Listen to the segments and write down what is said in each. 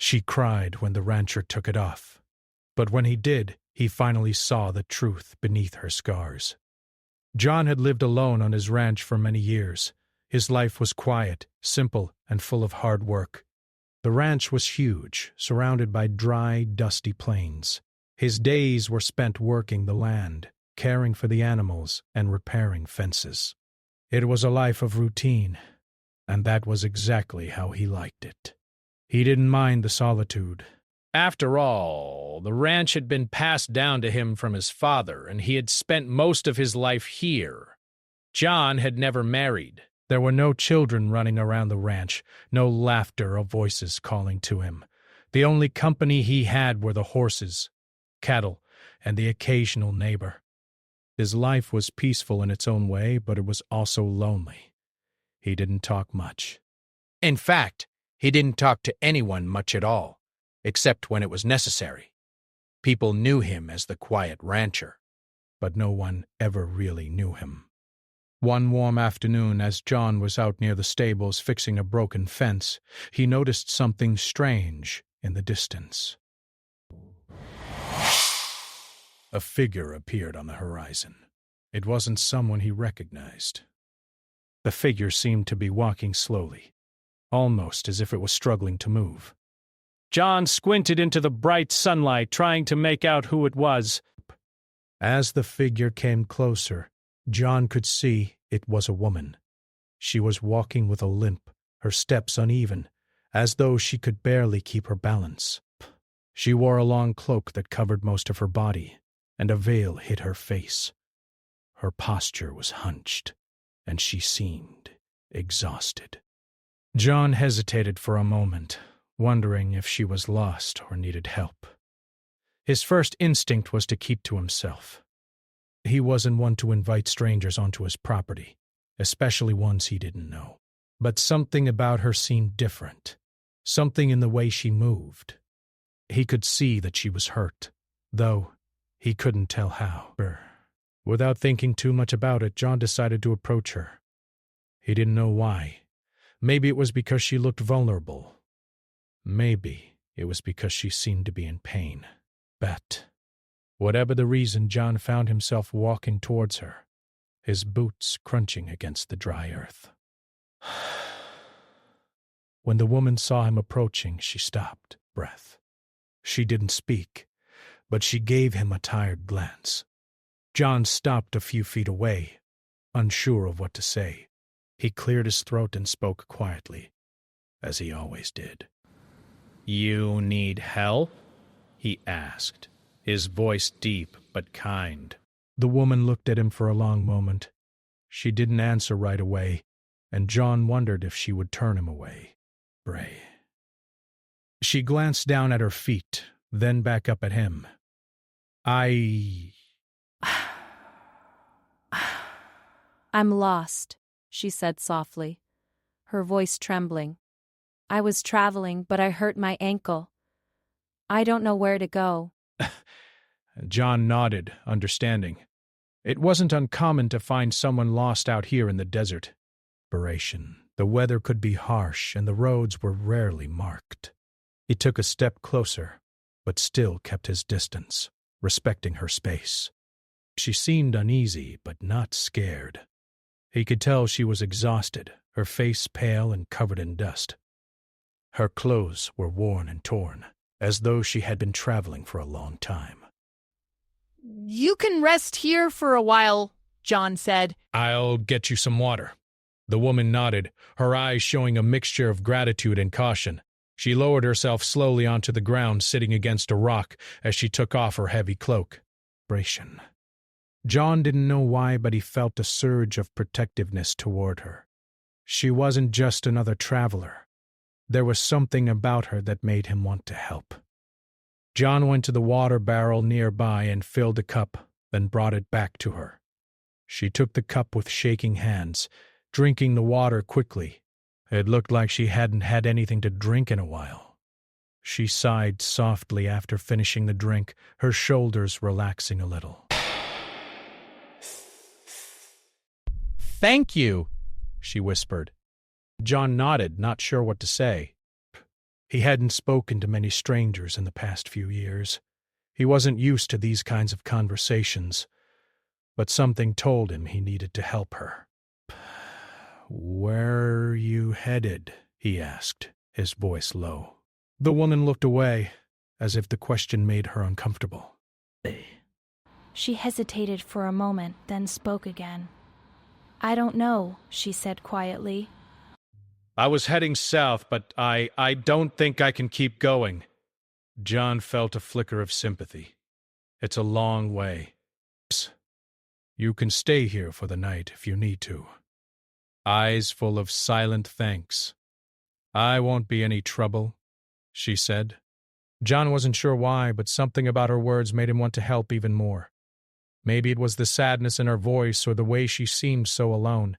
She cried when the rancher took it off. But when he did, he finally saw the truth beneath her scars. John had lived alone on his ranch for many years. His life was quiet, simple, and full of hard work. The ranch was huge, surrounded by dry, dusty plains. His days were spent working the land, caring for the animals, and repairing fences. It was a life of routine, and that was exactly how he liked it. He didn't mind the solitude. After all, the ranch had been passed down to him from his father, and he had spent most of his life here. John had never married. There were no children running around the ranch, no laughter or voices calling to him. The only company he had were the horses, cattle, and the occasional neighbor. His life was peaceful in its own way, but it was also lonely. He didn't talk much. In fact, he didn't talk to anyone much at all, except when it was necessary. People knew him as the quiet rancher, but no one ever really knew him. One warm afternoon, as John was out near the stables fixing a broken fence, he noticed something strange in the distance. A figure appeared on the horizon. It wasn't someone he recognized. The figure seemed to be walking slowly, almost as if it was struggling to move. John squinted into the bright sunlight, trying to make out who it was. As the figure came closer, John could see it was a woman. She was walking with a limp, her steps uneven, as though she could barely keep her balance. She wore a long cloak that covered most of her body, and a veil hid her face. Her posture was hunched, and she seemed exhausted. John hesitated for a moment, wondering if she was lost or needed help. His first instinct was to keep to himself. He wasn't one to invite strangers onto his property, especially ones he didn't know. But something about her seemed different, something in the way she moved. He could see that she was hurt, though he couldn't tell how. Without thinking too much about it, John decided to approach her. He didn't know why. Maybe it was because she looked vulnerable. Maybe it was because she seemed to be in pain. But whatever the reason, John found himself walking towards her, his boots crunching against the dry earth. When the woman saw him approaching, she stopped, breath. She didn't speak, but she gave him a tired glance. John stopped a few feet away, unsure of what to say. He cleared his throat and spoke quietly, as he always did. "You need help?" he asked, his voice deep but kind. The woman looked at him for a long moment. She didn't answer right away, and John wondered if she would turn him away. Bray. She glanced down at her feet, then back up at him. I'm lost, she said softly, her voice trembling. I was traveling, but I hurt my ankle. I don't know where to go. John nodded, understanding. It wasn't uncommon to find someone lost out here in the desert. The weather could be harsh, and the roads were rarely marked. He took a step closer, but still kept his distance, respecting her space. She seemed uneasy, but not scared. He could tell she was exhausted, her face pale and covered in dust. Her clothes were worn and torn, as though she had been traveling for a long time. "You can rest here for a while," John said. "I'll get you some water." The woman nodded, her eyes showing a mixture of gratitude and caution. She lowered herself slowly onto the ground, sitting against a rock as she took off her heavy cloak. John didn't know why, but he felt a surge of protectiveness toward her. She wasn't just another traveler. There was something about her that made him want to help. John went to the water barrel nearby and filled a cup, then brought it back to her. She took the cup with shaking hands, drinking the water quickly. It looked like she hadn't had anything to drink in a while. She sighed softly after finishing the drink, her shoulders relaxing a little. "Thank you," she whispered. John nodded, not sure what to say. He hadn't spoken to many strangers in the past few years. He wasn't used to these kinds of conversations, but something told him he needed to help her. "Where are you headed?" he asked, his voice low. The woman looked away, as if the question made her uncomfortable. She hesitated for a moment, then spoke again. "I don't know," she said quietly. "I was heading south, but I don't think I can keep going." John felt a flicker of sympathy. "It's a long way. You can stay here for the night if you need to." Eyes full of silent thanks. "I won't be any trouble," she said. John wasn't sure why, but something about her words made him want to help even more. Maybe it was the sadness in her voice or the way she seemed so alone,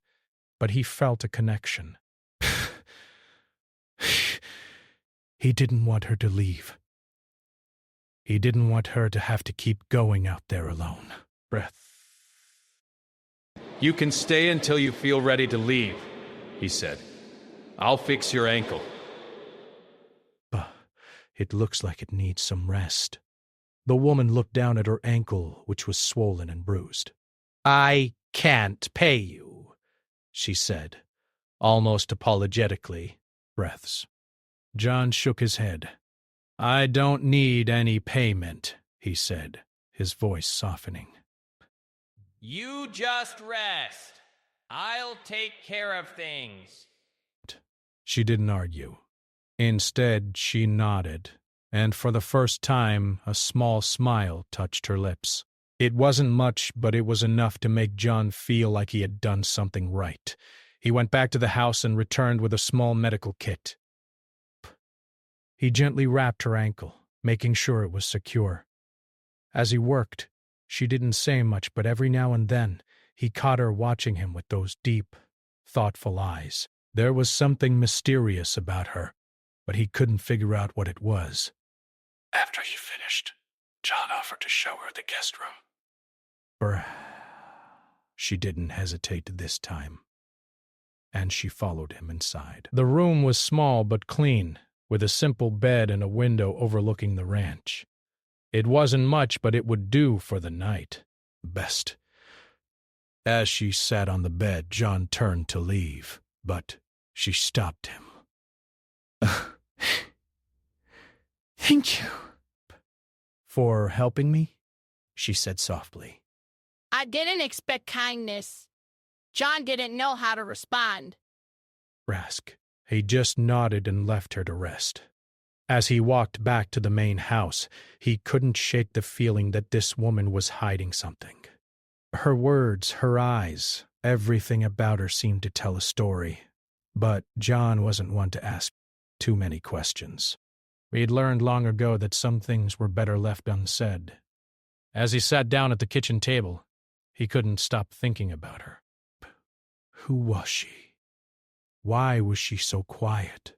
but he felt a connection. He didn't want her to leave. He didn't want her to have to keep going out there alone. Breath. "You can stay until you feel ready to leave," he said. "I'll fix your ankle." But it looks like it needs some rest. The woman looked down at her ankle, which was swollen and bruised. "I can't pay you," she said, almost apologetically. Breaths. John shook his head. "I don't need any payment," he said, his voice softening. "You just rest. I'll take care of things." She didn't argue. Instead, she nodded, and for the first time, a small smile touched her lips. It wasn't much, but it was enough to make John feel like he had done something right. He went back to the house and returned with a small medical kit. He gently wrapped her ankle, making sure it was secure. As he worked, she didn't say much, but every now and then, he caught her watching him with those deep, thoughtful eyes. There was something mysterious about her, but he couldn't figure out what it was. After he finished, John offered to show her the guest room. She didn't hesitate this time, and she followed him inside. The room was small but clean, with a simple bed and a window overlooking the ranch. It wasn't much, but it would do for the night. Best. As she sat on the bed, John turned to leave, but she stopped him. "Thank you." "For helping me?" she said softly. I didn't expect kindness. John didn't know how to respond. Rask. He just nodded and left her to rest. As he walked back to the main house, he couldn't shake the feeling that this woman was hiding something. Her words, her eyes, everything about her seemed to tell a story. But John wasn't one to ask too many questions. He'd learned long ago that some things were better left unsaid. As he sat down at the kitchen table, he couldn't stop thinking about her. Who was she? Why was she so quiet,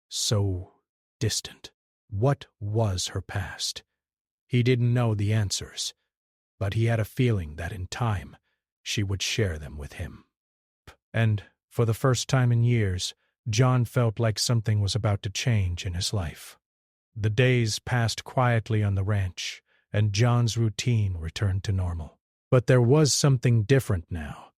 so distant? What was her past? He didn't know the answers, but he had a feeling that in time she would share them with him. And for the first time in years, John felt like something was about to change in his life. The days passed quietly on the ranch, and John's routine returned to normal. But there was something different now.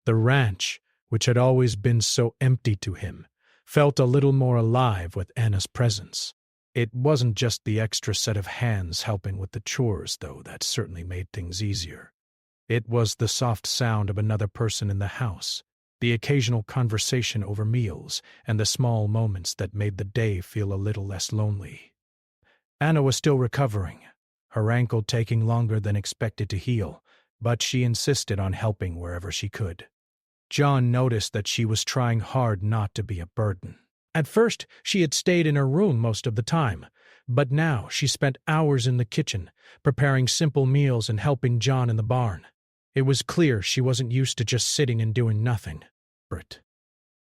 The ranch, which had always been so empty to him, felt a little more alive with Anna's presence. It wasn't just the extra set of hands helping with the chores, though that certainly made things easier. It was the soft sound of another person in the house, the occasional conversation over meals, and the small moments that made the day feel a little less lonely. Anna was still recovering, her ankle taking longer than expected to heal, but she insisted on helping wherever she could. John noticed that she was trying hard not to be a burden. At first, she had stayed in her room most of the time, but now she spent hours in the kitchen, preparing simple meals and helping John in the barn. It was clear she wasn't used to just sitting and doing nothing.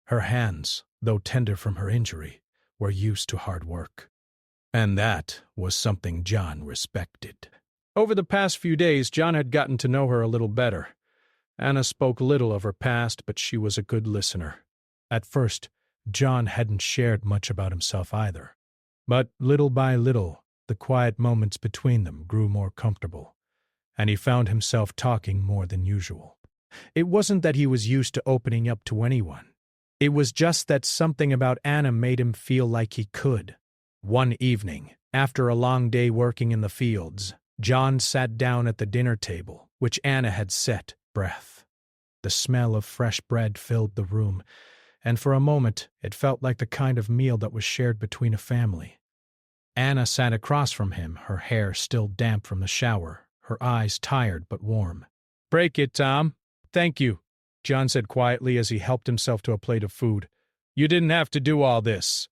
Her hands, though tender from her injury, were used to hard work. And that was something John respected. Over the past few days, John had gotten to know her a little better. Anna spoke little of her past, but she was a good listener. At first, John hadn't shared much about himself either. But little by little, the quiet moments between them grew more comfortable, and he found himself talking more than usual. It wasn't that he was used to opening up to anyone. It was just that something about Anna made him feel like he could. One evening, after a long day working in the fields, John sat down at the dinner table, which Anna had set. Breath. The smell of fresh bread filled the room, and for a moment it felt like the kind of meal that was shared between a family. Anna sat across from him, her hair still damp from the shower, her eyes tired but warm. "Break it, Tom. Thank you," John said quietly as he helped himself to a plate of food. "You didn't have to do all this."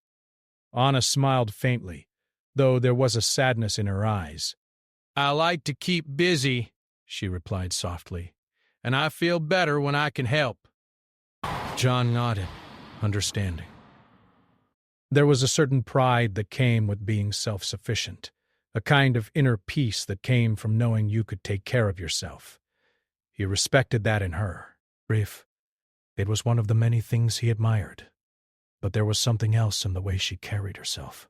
Anna smiled faintly, though there was a sadness in her eyes. "I like to keep busy," she replied softly, "and I feel better when I can help." John nodded, understanding. There was a certain pride that came with being self-sufficient, a kind of inner peace that came from knowing you could take care of yourself. He respected that in her. Brief. It was one of the many things he admired. But there was something else in the way she carried herself,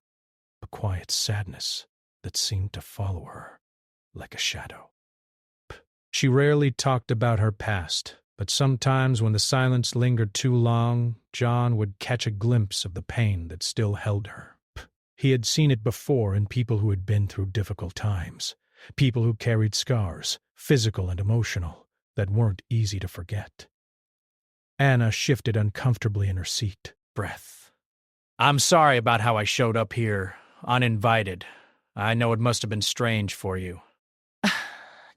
a quiet sadness that seemed to follow her like a shadow. She rarely talked about her past, but sometimes when the silence lingered too long, John would catch a glimpse of the pain that still held her. He had seen it before in people who had been through difficult times, people who carried scars, physical and emotional, that weren't easy to forget. Anna shifted uncomfortably in her seat. Breath. "I'm sorry about how I showed up here, uninvited. I know it must have been strange for you."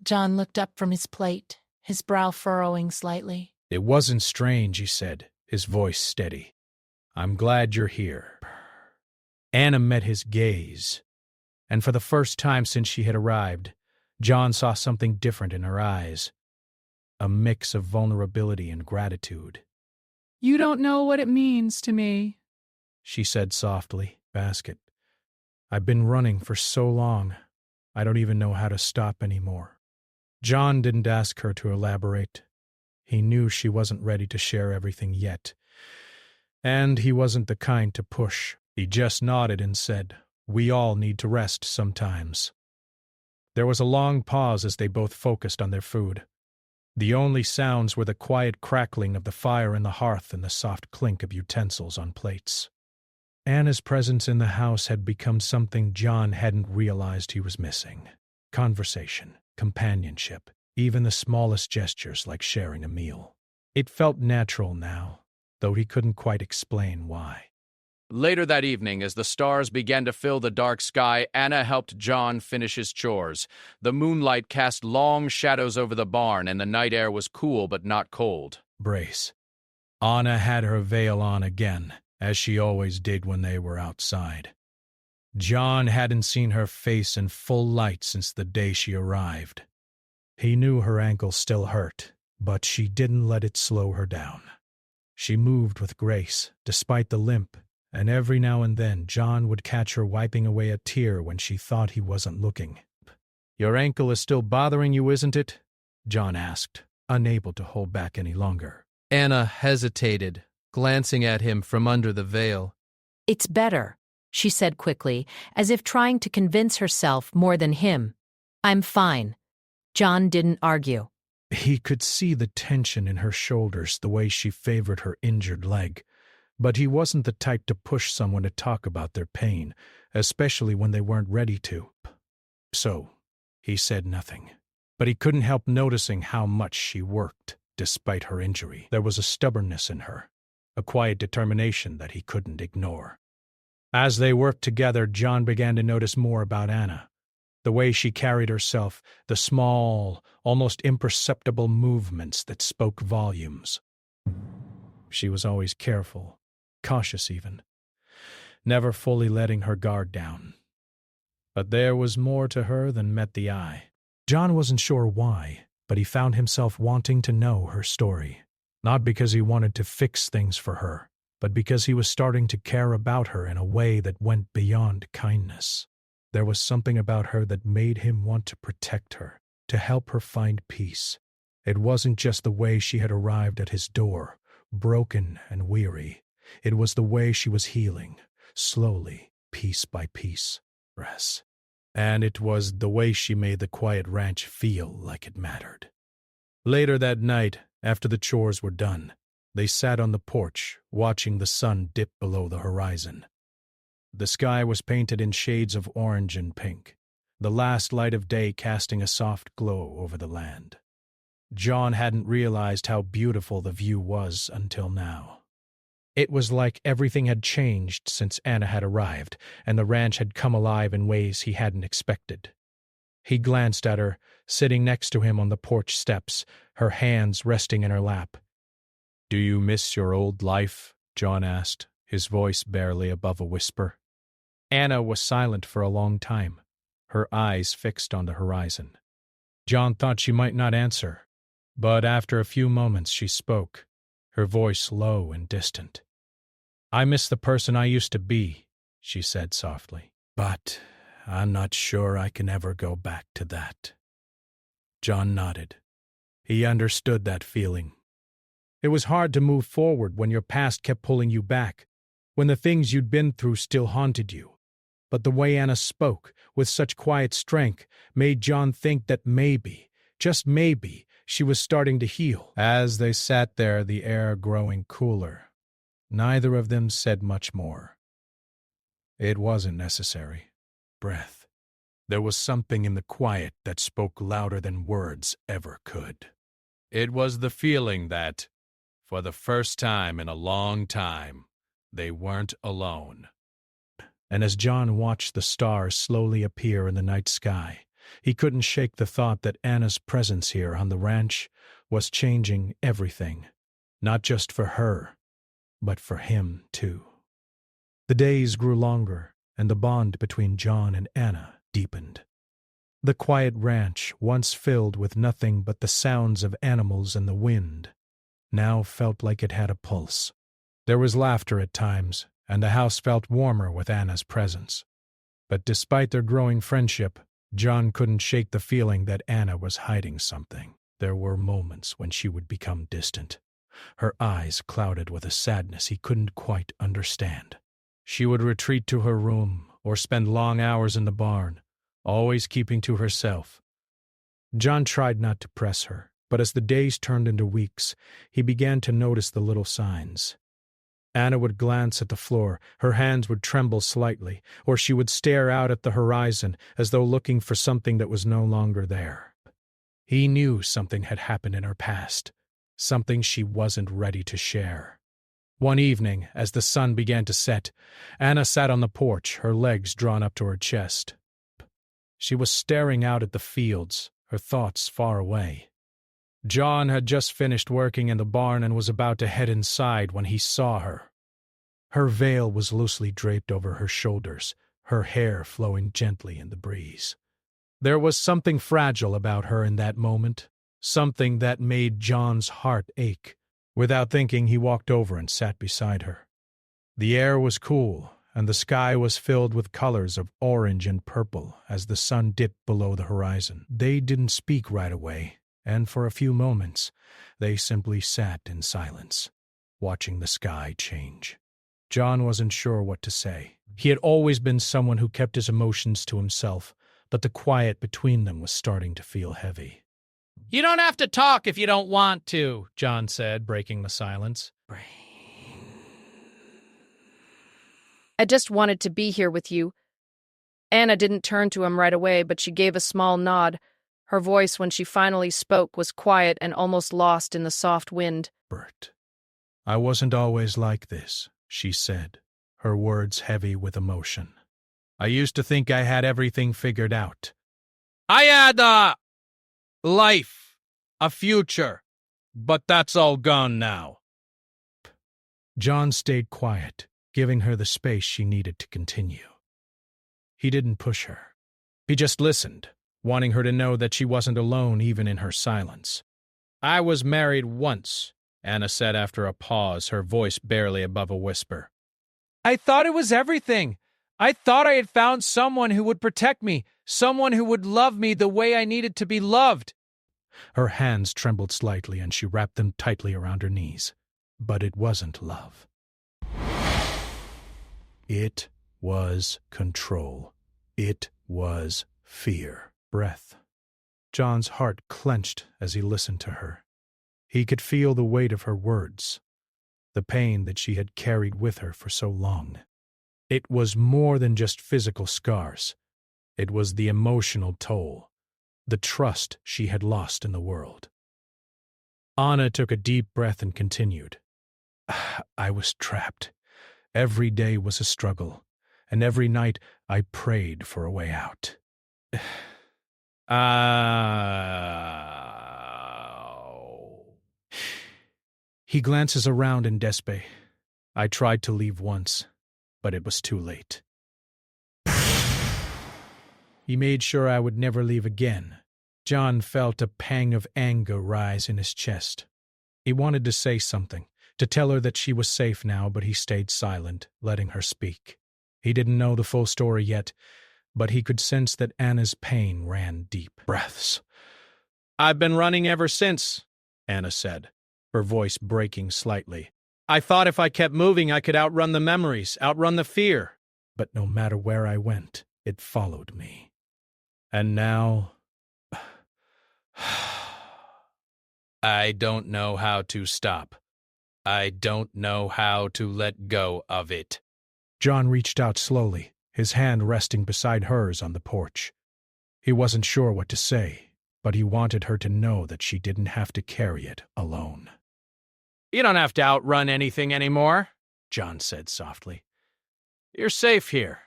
John looked up from his plate, his brow furrowing slightly. "It wasn't strange," he said, his voice steady. "I'm glad you're here." Anna met his gaze, and for the first time since she had arrived, John saw something different in her eyes, a mix of vulnerability and gratitude. "You don't know what it means to me," she said softly. "Basket. I've been running for so long, I don't even know how to stop anymore." John didn't ask her to elaborate. He knew she wasn't ready to share everything yet, and he wasn't the kind to push. He just nodded and said, "We all need to rest sometimes." There was a long pause as they both focused on their food. The only sounds were the quiet crackling of the fire in the hearth and the soft clink of utensils on plates. Anna's presence in the house had become something John hadn't realized he was missing. Conversation, companionship, even the smallest gestures like sharing a meal. It felt natural now, though he couldn't quite explain why. Later that evening, as the stars began to fill the dark sky, Anna helped John finish his chores. The moonlight cast long shadows over the barn, and the night air was cool but not cold. Brace. Anna had her veil on again, as she always did when they were outside. John hadn't seen her face in full light since the day she arrived. He knew her ankle still hurt, but she didn't let it slow her down. She moved with grace, despite the limp, and every now and then John would catch her wiping away a tear when she thought he wasn't looking. "Your ankle is still bothering you, isn't it?" John asked, unable to hold back any longer. Anna hesitated, glancing at him from under the veil. "It's better," she said quickly, as if trying to convince herself more than him. "I'm fine." John didn't argue. He could see the tension in her shoulders, the way she favored her injured leg. But he wasn't the type to push someone to talk about their pain, especially when they weren't ready to. So, he said nothing. But he couldn't help noticing how much she worked, despite her injury. There was a stubbornness in her, a quiet determination that he couldn't ignore. As they worked together, John began to notice more about Anna. The way she carried herself, the small, almost imperceptible movements that spoke volumes. She was always careful, cautious even, never fully letting her guard down. But there was more to her than met the eye. John wasn't sure why, but he found himself wanting to know her story. Not because he wanted to fix things for her, but because he was starting to care about her in a way that went beyond kindness. There was something about her that made him want to protect her, to help her find peace. It wasn't just the way she had arrived at his door, broken and weary. It was the way she was healing, slowly, piece by piece. And it was the way she made the quiet ranch feel like it mattered. Later that night, after the chores were done, they sat on the porch, watching the sun dip below the horizon. The sky was painted in shades of orange and pink, the last light of day casting a soft glow over the land. John hadn't realized how beautiful the view was until now. It was like everything had changed since Anna had arrived, and the ranch had come alive in ways he hadn't expected. He glanced at her, sitting next to him on the porch steps, her hands resting in her lap. "Do you miss your old life?" John asked, his voice barely above a whisper. Anna was silent for a long time, her eyes fixed on the horizon. John thought she might not answer, but after a few moments she spoke, her voice low and distant. "I miss the person I used to be," she said softly, "but I'm not sure I can ever go back to that." John nodded. He understood that feeling. It was hard to move forward when your past kept pulling you back, when the things you'd been through still haunted you. But the way Anna spoke, with such quiet strength, made John think that maybe, just maybe, she was starting to heal. As they sat there, the air growing cooler, neither of them said much more. It wasn't necessary. Breath. There was something in the quiet that spoke louder than words ever could. It was the feeling that, for the first time in a long time, they weren't alone. And as John watched the stars slowly appear in the night sky, he couldn't shake the thought that Anna's presence here on the ranch was changing everything, not just for her, but for him too. The days grew longer, and the bond between John and Anna deepened. The quiet ranch, once filled with nothing but the sounds of animals and the wind, now felt like it had a pulse. There was laughter at times, and the house felt warmer with Anna's presence. But despite their growing friendship, John couldn't shake the feeling that Anna was hiding something. There were moments when she would become distant, her eyes clouded with a sadness he couldn't quite understand. She would retreat to her room or spend long hours in the barn, always keeping to herself. John tried not to press her, but as the days turned into weeks, he began to notice the little signs. Anna would glance at the floor, her hands would tremble slightly, or she would stare out at the horizon as though looking for something that was no longer there. He knew something had happened in her past, something she wasn't ready to share. One evening, as the sun began to set, Anna sat on the porch, her legs drawn up to her chest. She was staring out at the fields, her thoughts far away. John had just finished working in the barn and was about to head inside when he saw her. Her veil was loosely draped over her shoulders, her hair flowing gently in the breeze. There was something fragile about her in that moment, something that made John's heart ache. Without thinking, he walked over and sat beside her. The air was cool, and the sky was filled with colors of orange and purple as the sun dipped below the horizon. They didn't speak right away, and for a few moments, they simply sat in silence, watching the sky change. John wasn't sure what to say. He had always been someone who kept his emotions to himself, but the quiet between them was starting to feel heavy. You don't have to talk if you don't want to, John said, breaking the silence. I just wanted to be here with you. Anna didn't turn to him right away, but she gave a small nod. Her voice, when she finally spoke, was quiet and almost lost in the soft wind. "Bert, I wasn't always like this," she said, her words heavy with emotion. "I used to think I had everything figured out. I had a life, a future, but that's all gone now." John stayed quiet, giving her the space she needed to continue. He didn't push her. He just listened, wanting her to know that she wasn't alone even in her silence. "I was married once," Anna said after a pause, her voice barely above a whisper. I thought it was everything. I thought I had found someone who would protect me, someone who would love me the way I needed to be loved. Her hands trembled slightly and she wrapped them tightly around her knees. But it wasn't love. It was control. It was fear. Breath. John's heart clenched as he listened to her. He could feel the weight of her words, the pain that she had carried with her for so long. It was more than just physical scars. It was the emotional toll, the trust she had lost in the world. Anna took a deep breath and continued. I was trapped. Every day was a struggle, and every night I prayed for a way out. He glances around in despair. I tried to leave once, but it was too late. He made sure I would never leave again. John felt a pang of anger rise in his chest. He wanted to say something, to tell her that she was safe now, but he stayed silent, letting her speak. He didn't know the full story yet, but he could sense that Anna's pain ran deep. Breaths. I've been running ever since, Anna said, her voice breaking slightly. I thought if I kept moving I could outrun the memories, outrun the fear. But no matter where I went, it followed me. And now... I don't know how to stop. I don't know how to let go of it. John reached out slowly, his hand resting beside hers on the porch. He wasn't sure what to say, but he wanted her to know that she didn't have to carry it alone. You don't have to outrun anything anymore, John said softly. You're safe here.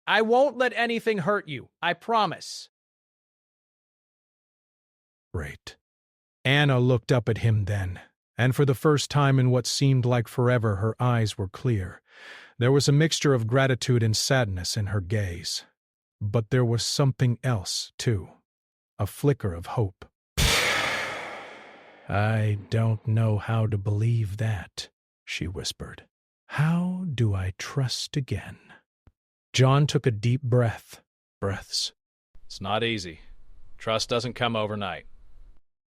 I won't let anything hurt you, I promise. Great. Anna looked up at him then, and for the first time in what seemed like forever, her eyes were clear. There was a mixture of gratitude and sadness in her gaze. But there was something else, too. A flicker of hope. I don't know how to believe that, she whispered. How do I trust again? John took a deep breaths. It's not easy. Trust doesn't come overnight.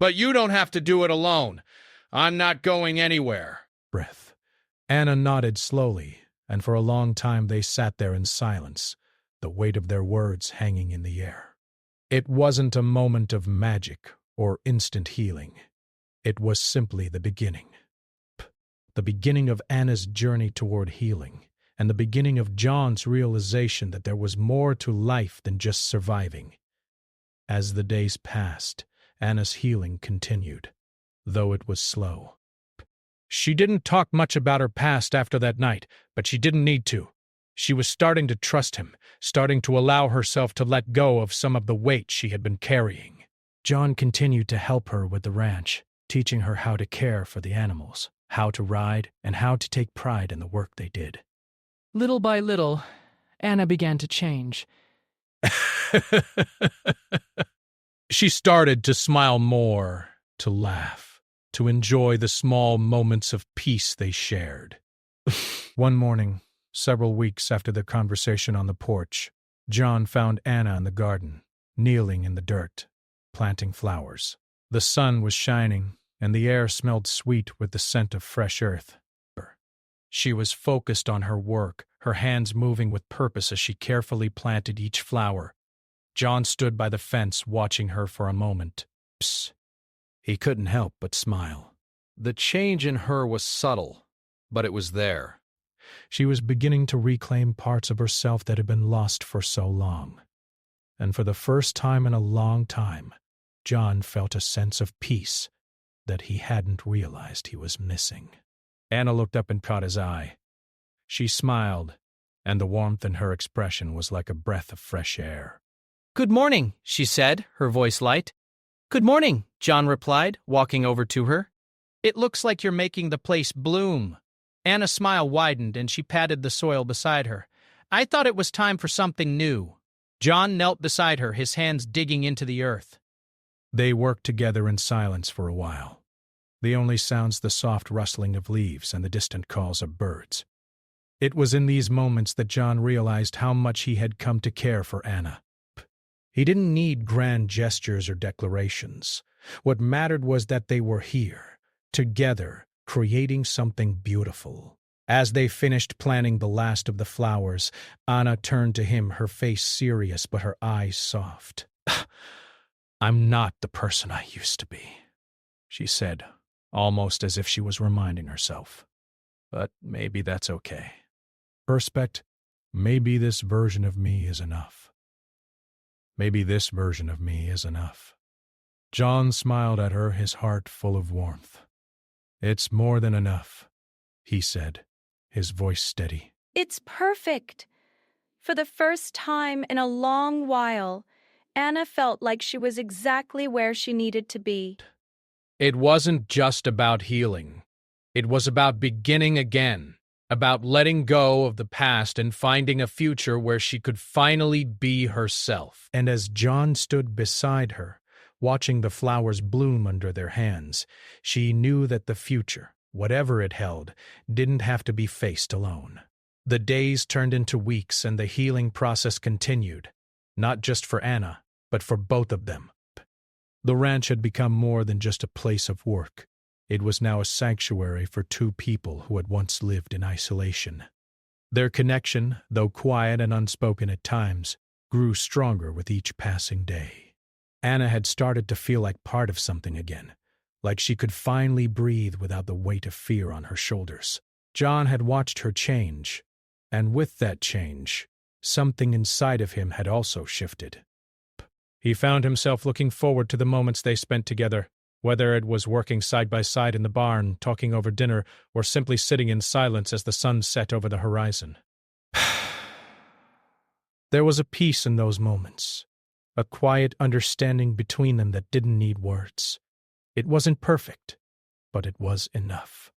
But you don't have to do it alone. I'm not going anywhere. Breath. Anna nodded slowly, and for a long time they sat there in silence, the weight of their words hanging in the air. It wasn't a moment of magic or instant healing. It was simply the beginning. The beginning of Anna's journey toward healing, and the beginning of John's realization that there was more to life than just surviving. As the days passed, Anna's healing continued, though it was slow. She didn't talk much about her past after that night, but she didn't need to. She was starting to trust him, starting to allow herself to let go of some of the weight she had been carrying. John continued to help her with the ranch, teaching her how to care for the animals, how to ride, and how to take pride in the work they did. Little by little, Anna began to change. She started to smile more, to laugh, to enjoy the small moments of peace they shared. One morning, several weeks after the conversation on the porch, John found Anna in the garden, kneeling in the dirt, planting flowers. The sun was shining, and the air smelled sweet with the scent of fresh earth. She was focused on her work, her hands moving with purpose as she carefully planted each flower. John stood by the fence watching her for a moment. Psst. He couldn't help but smile. The change in her was subtle, but it was there. She was beginning to reclaim parts of herself that had been lost for so long. And for the first time in a long time, John felt a sense of peace that he hadn't realized he was missing. Anna looked up and caught his eye. She smiled, and the warmth in her expression was like a breath of fresh air. Good morning, she said, her voice light. Good morning, John replied, walking over to her. It looks like you're making the place bloom. Anna's smile widened and she patted the soil beside her. I thought it was time for something new. John knelt beside her, his hands digging into the earth. They worked together in silence for a while. The only sounds the soft rustling of leaves and the distant calls of birds. It was in these moments that John realized how much he had come to care for Anna. He didn't need grand gestures or declarations. What mattered was that they were here, together, creating something beautiful. As they finished planting the last of the flowers, Anna turned to him, her face serious but her eyes soft. "I'm not the person I used to be," she said, almost as if she was reminding herself. "But maybe that's okay. Perspect, maybe this version of me is enough. Maybe this version of me is enough." John smiled at her, his heart full of warmth. "It's more than enough," he said, his voice steady. It's perfect. For the first time in a long while, Anna felt like she was exactly where she needed to be. It wasn't just about healing. It was about beginning again, about letting go of the past and finding a future where she could finally be herself. And as John stood beside her, watching the flowers bloom under their hands, she knew that the future, whatever it held, didn't have to be faced alone. The days turned into weeks and the healing process continued, not just for Anna, but for both of them. The ranch had become more than just a place of work. It was now a sanctuary for two people who had once lived in isolation. Their connection, though quiet and unspoken at times, grew stronger with each passing day. Anna had started to feel like part of something again, like she could finally breathe without the weight of fear on her shoulders. John had watched her change, and with that change, something inside of him had also shifted. He found himself looking forward to the moments they spent together, whether it was working side by side in the barn, talking over dinner, or simply sitting in silence as the sun set over the horizon. There was a peace in those moments, a quiet understanding between them that didn't need words. It wasn't perfect, but it was enough.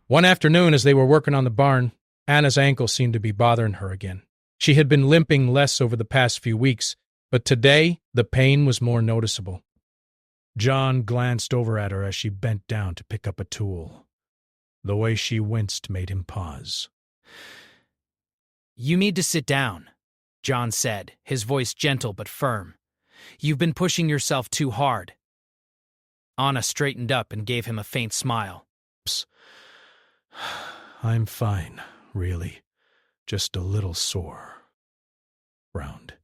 One afternoon, as they were working on the barn, Anna's ankle seemed to be bothering her again. She had been limping less over the past few weeks, but today the pain was more noticeable. John glanced over at her as she bent down to pick up a tool. The way she winced made him pause. "You need to sit down," John said, his voice gentle but firm. "You've been pushing yourself too hard." Anna straightened up and gave him a faint smile. "Psst. I'm fine, really. Just a little sore." Frowned.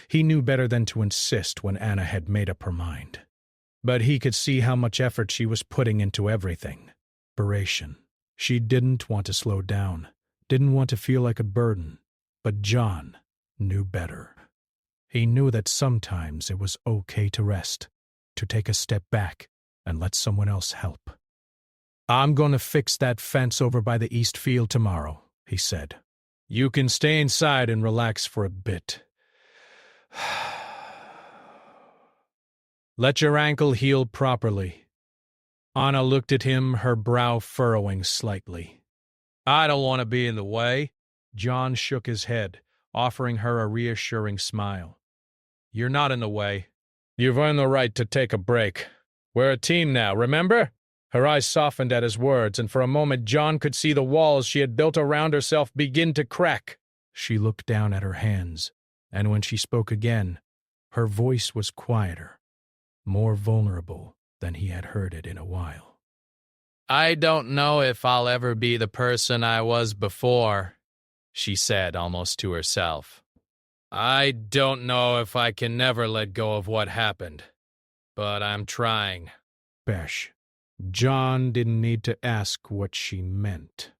He knew better than to insist when Anna had made up her mind. But he could see how much effort she was putting into everything. Preparation. She didn't want to slow down, didn't want to feel like a burden. But John knew better. He knew that sometimes it was okay to rest, to take a step back and let someone else help. "I'm going to fix that fence over by the east field tomorrow," he said. "You can stay inside and relax for a bit. Let your ankle heal properly." Anna looked at him, her brow furrowing slightly. "I don't want to be in the way." John shook his head, offering her a reassuring smile. "You're not in the way. You've earned the right to take a break. We're a team now, remember?" Her eyes softened at his words, and for a moment John could see the walls she had built around herself begin to crack. She looked down at her hands, and when she spoke again, her voice was quieter, more vulnerable than he had heard it in a while. "I don't know if I'll ever be the person I was before," she said almost to herself. "I don't know if I can never let go of what happened, but I'm trying." Besh. John didn't need to ask what she meant.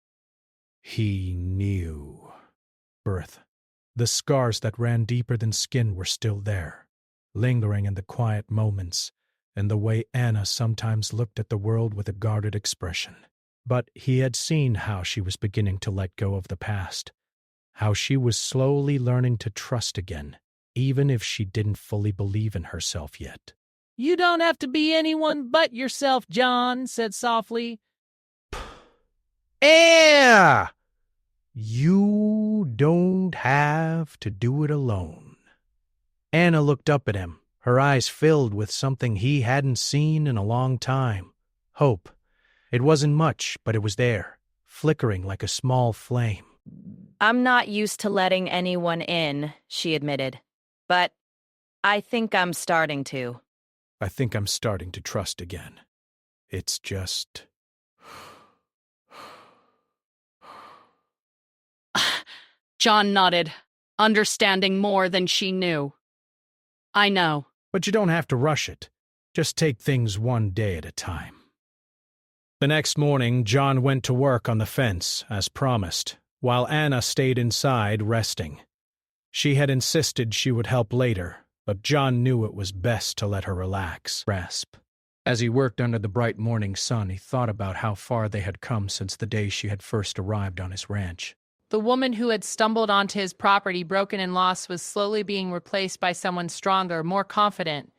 He knew. Birth. The scars that ran deeper than skin were still there, lingering in the quiet moments, and the way Anna sometimes looked at the world with a guarded expression. But he had seen how she was beginning to let go of the past, how she was slowly learning to trust again, even if she didn't fully believe in herself yet. "You don't have to be anyone but yourself," John said softly. You don't have to do it alone. Anna looked up at him, her eyes filled with something he hadn't seen in a long time. Hope. It wasn't much, but it was there, flickering like a small flame. I'm not used to letting anyone in, she admitted. But I think I'm starting to. I think I'm starting to trust again. It's just... John nodded, understanding more than she knew. I know. But you don't have to rush it. Just take things one day at a time. The next morning, John went to work on the fence, as promised, while Anna stayed inside resting. She had insisted she would help later, but John knew it was best to let her relax. As he worked under the bright morning sun, he thought about how far they had come since the day she had first arrived on his ranch. The woman who had stumbled onto his property broken and lost was slowly being replaced by someone stronger, more confident.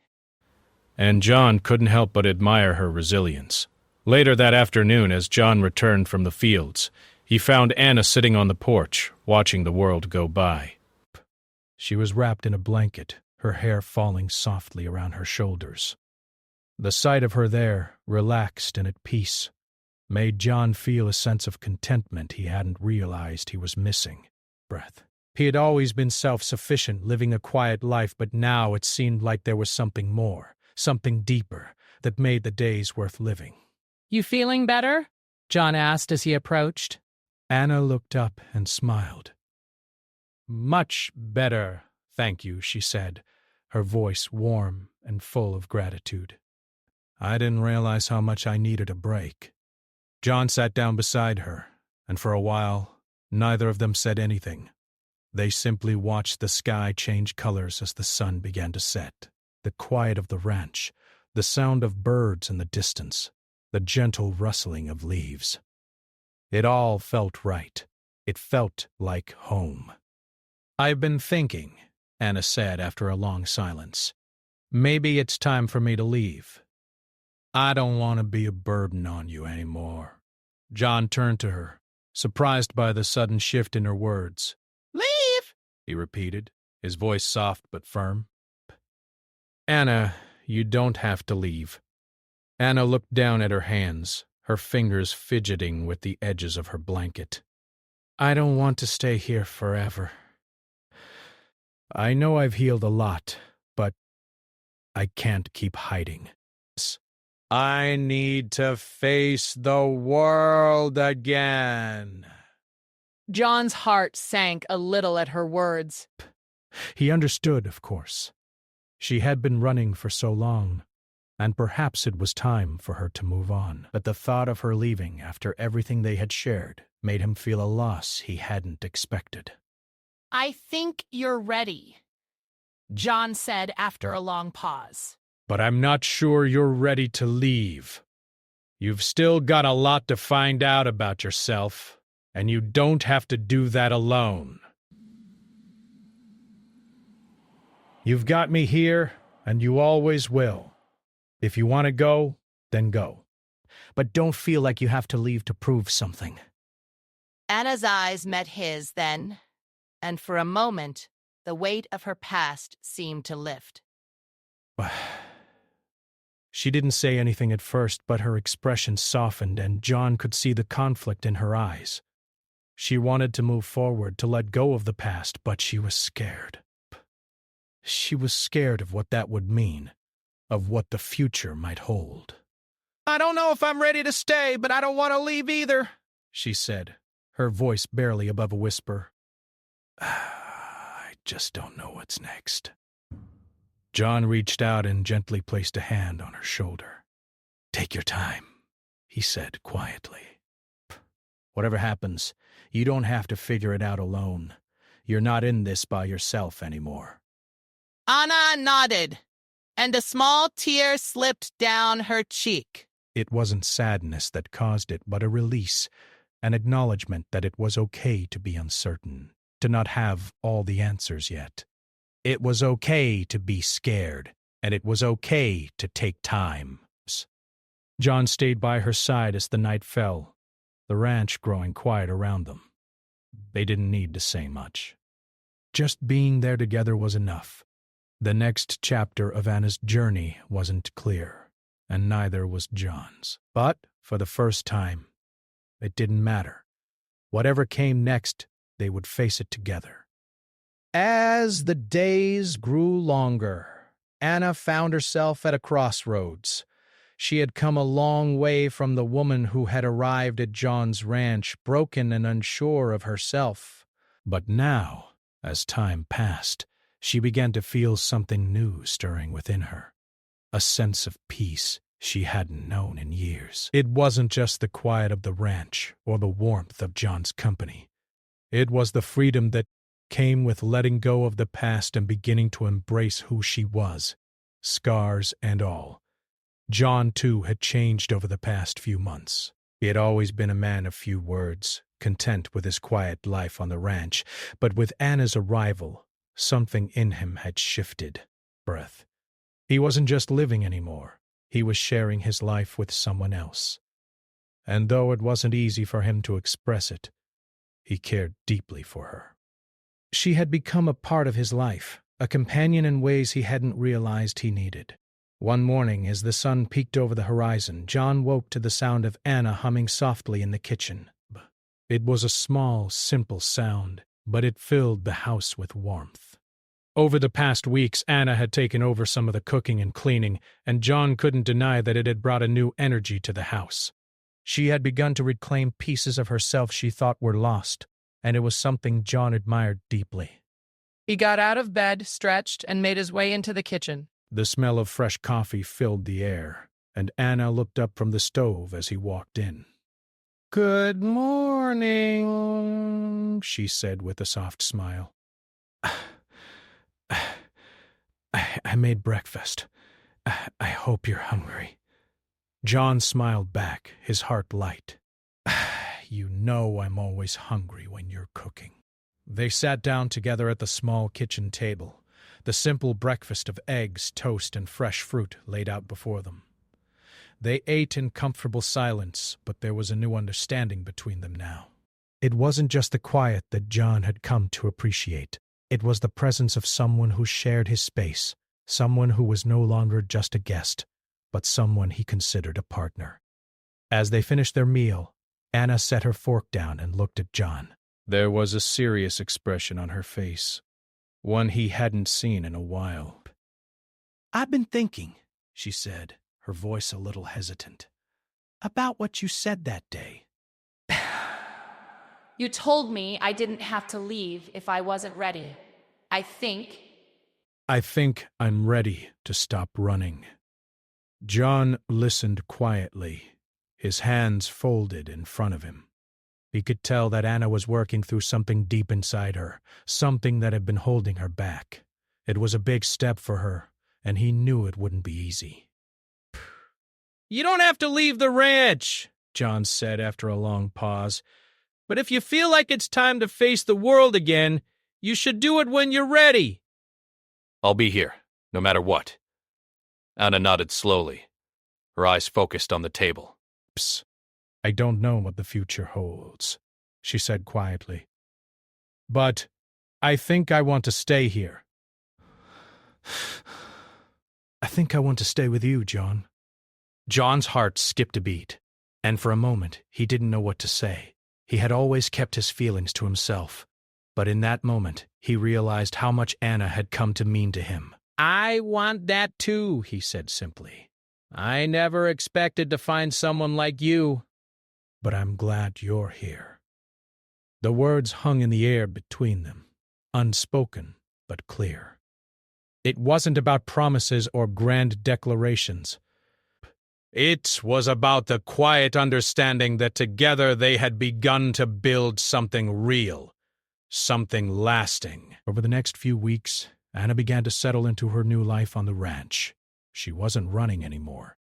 And John couldn't help but admire her resilience. Later that afternoon, as John returned from the fields, he found Anna sitting on the porch, watching the world go by. She was wrapped in a blanket, her hair falling softly around her shoulders. The sight of her there, relaxed and at peace, made John feel a sense of contentment he hadn't realized he was missing. He had always been self-sufficient, living a quiet life, but now it seemed like there was something more, something deeper, that made the days worth living. You feeling better? John asked as he approached. Anna looked up and smiled. Much better, thank you, she said, her voice warm and full of gratitude. I didn't realize how much I needed a break. John sat down beside her, and for a while, neither of them said anything. They simply watched the sky change colors as the sun began to set. The quiet of the ranch, the sound of birds in the distance, the gentle rustling of leaves. It all felt right. It felt like home. I've been thinking, Anna said after a long silence. Maybe it's time for me to leave. I don't want to be a burden on you anymore. John turned to her, surprised by the sudden shift in her words. Leave, he repeated, his voice soft but firm. Anna, you don't have to leave. Anna looked down at her hands, her fingers fidgeting with the edges of her blanket. I don't want to stay here forever. I know I've healed a lot, but I can't keep hiding. I need to face the world again. John's heart sank a little at her words. He understood, of course. She had been running for so long, and perhaps it was time for her to move on. But the thought of her leaving after everything they had shared made him feel a loss he hadn't expected. I think you're ready, John said after a long pause. But I'm not sure you're ready to leave. You've still got a lot to find out about yourself, and you don't have to do that alone. You've got me here, and you always will. If you want to go, then go. But don't feel like you have to leave to prove something. Anna's eyes met his then, and for a moment, the weight of her past seemed to lift. She didn't say anything at first, but her expression softened, and John could see the conflict in her eyes. She wanted to move forward, to let go of the past, but she was scared. She was scared of what that would mean, of what the future might hold. I don't know if I'm ready to stay, but I don't want to leave either, she said, her voice barely above a whisper. I just don't know what's next. John reached out and gently placed a hand on her shoulder. Take your time, he said quietly. Whatever happens, you don't have to figure it out alone. You're not in this by yourself anymore. Anna nodded, and a small tear slipped down her cheek. It wasn't sadness that caused it, but a release, an acknowledgement that it was okay to be uncertain, to not have all the answers yet. It was okay to be scared, and it was okay to take time. John stayed by her side as the night fell, the ranch growing quiet around them. They didn't need to say much. Just being there together was enough. The next chapter of Anna's journey wasn't clear, and neither was John's. But, for the first time, it didn't matter. Whatever came next, they would face it together. As the days grew longer, Anna found herself at a crossroads. She had come a long way from the woman who had arrived at John's ranch, broken and unsure of herself. But now, as time passed, she began to feel something new stirring within her, a sense of peace she hadn't known in years. It wasn't just the quiet of the ranch or the warmth of John's company. It was the freedom that came with letting go of the past and beginning to embrace who she was, scars and all. John, too, had changed over the past few months. He had always been a man of few words, content with his quiet life on the ranch, but with Anna's arrival, something in him had shifted. Breath. He wasn't just living anymore. He was sharing his life with someone else. And though it wasn't easy for him to express it, he cared deeply for her. She had become a part of his life, a companion in ways he hadn't realized he needed. One morning, as the sun peeked over the horizon, John woke to the sound of Anna humming softly in the kitchen. It was a small, simple sound, but it filled the house with warmth. Over the past weeks, Anna had taken over some of the cooking and cleaning, and John couldn't deny that it had brought a new energy to the house. She had begun to reclaim pieces of herself she thought were lost, and it was something John admired deeply. He got out of bed, stretched, and made his way into the kitchen. The smell of fresh coffee filled the air, and Anna looked up from the stove as he walked in. "Good morning," she said with a soft smile. I made breakfast. I hope you're hungry." John smiled back, his heart light. "You know I'm always hungry when you're cooking." They sat down together at the small kitchen table, the simple breakfast of eggs, toast, and fresh fruit laid out before them. They ate in comfortable silence, but there was a new understanding between them now. It wasn't just the quiet that John had come to appreciate. It was the presence of someone who shared his space, someone who was no longer just a guest, but someone he considered a partner. As they finished their meal, Anna set her fork down and looked at John. There was a serious expression on her face, one he hadn't seen in a while. "I've been thinking," she said, her voice a little hesitant, "about what you said that day." You told me I didn't have to leave if I wasn't ready. I think I'm ready to stop running." John listened quietly, his hands folded in front of him. He could tell that Anna was working through something deep inside her, something that had been holding her back. It was a big step for her, and he knew it wouldn't be easy. "You don't have to leave the ranch," John said after a long pause. "But if you feel like it's time to face the world again, you should do it when you're ready." "I'll be here, no matter what." Anna nodded slowly, her eyes focused on the table. "Psst. I don't know what the future holds," she said quietly. "But I think I want to stay here." "I think I want to stay with you, John." John's heart skipped a beat, and for a moment he didn't know what to say. He had always kept his feelings to himself, but in that moment he realized how much Anna had come to mean to him. "I want that too," he said simply. "I never expected to find someone like you." "But I'm glad you're here." The words hung in the air between them, unspoken but clear. It wasn't about promises or grand declarations. It was about the quiet understanding that together they had begun to build something real, something lasting. Over the next few weeks, Anna began to settle into her new life on the ranch. She wasn't running anymore,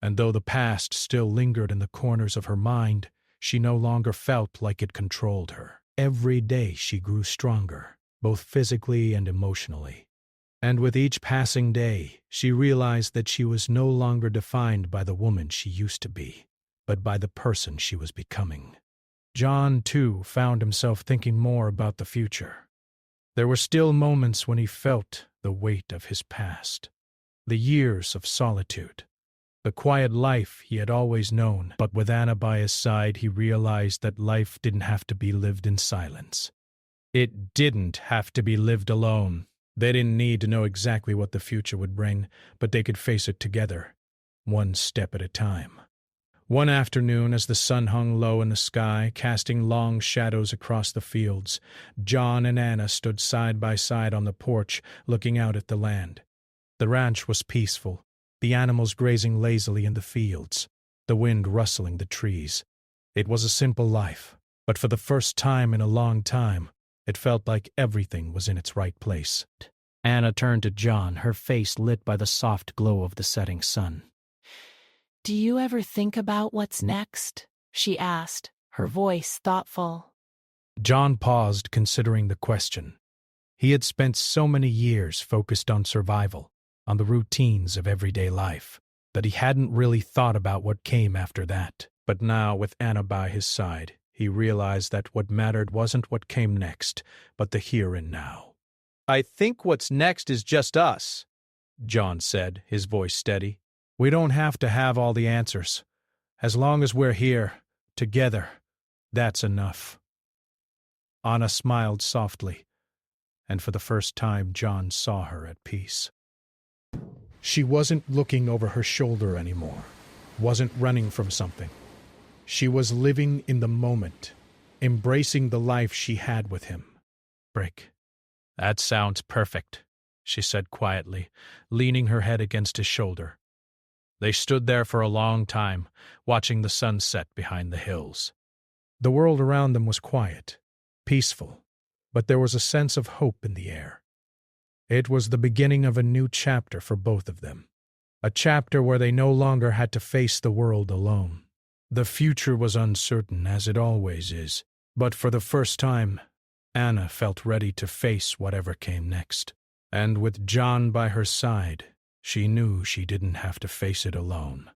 and though the past still lingered in the corners of her mind, she no longer felt like it controlled her. Every day she grew stronger, both physically and emotionally. And with each passing day, she realized that she was no longer defined by the woman she used to be, but by the person she was becoming. John, too, found himself thinking more about the future. There were still moments when he felt the weight of his past, the years of solitude, the quiet life he had always known, but with Anna by his side he realized that life didn't have to be lived in silence. It didn't have to be lived alone. They didn't need to know exactly what the future would bring, but they could face it together, one step at a time. One afternoon, as the sun hung low in the sky, casting long shadows across the fields, John and Anna stood side by side on the porch, looking out at the land. The ranch was peaceful, the animals grazing lazily in the fields, the wind rustling the trees. It was a simple life, but for the first time in a long time, it felt like everything was in its right place. Anna turned to John, her face lit by the soft glow of the setting sun. Do you ever think about what's next? She asked, her voice thoughtful. John paused, considering the question. He had spent so many years focused on survival, on the routines of everyday life, that he hadn't really thought about what came after that. But now, with Anna by his side, he realized that what mattered wasn't what came next, but the here and now. I think what's next is just us, John said, his voice steady. We don't have to have all the answers. As long as we're here, together, that's enough. Anna smiled softly, and for the first time John saw her at peace. She wasn't looking over her shoulder anymore, wasn't running from something. She was living in the moment, embracing the life she had with him. Brick. That sounds perfect, she said quietly, leaning her head against his shoulder. They stood there for a long time, watching the sun set behind the hills. The world around them was quiet, peaceful, but there was a sense of hope in the air. It was the beginning of a new chapter for both of them, a chapter where they no longer had to face the world alone. The future was uncertain, as it always is, but for the first time, Anna felt ready to face whatever came next. And with John by her side, she knew she didn't have to face it alone.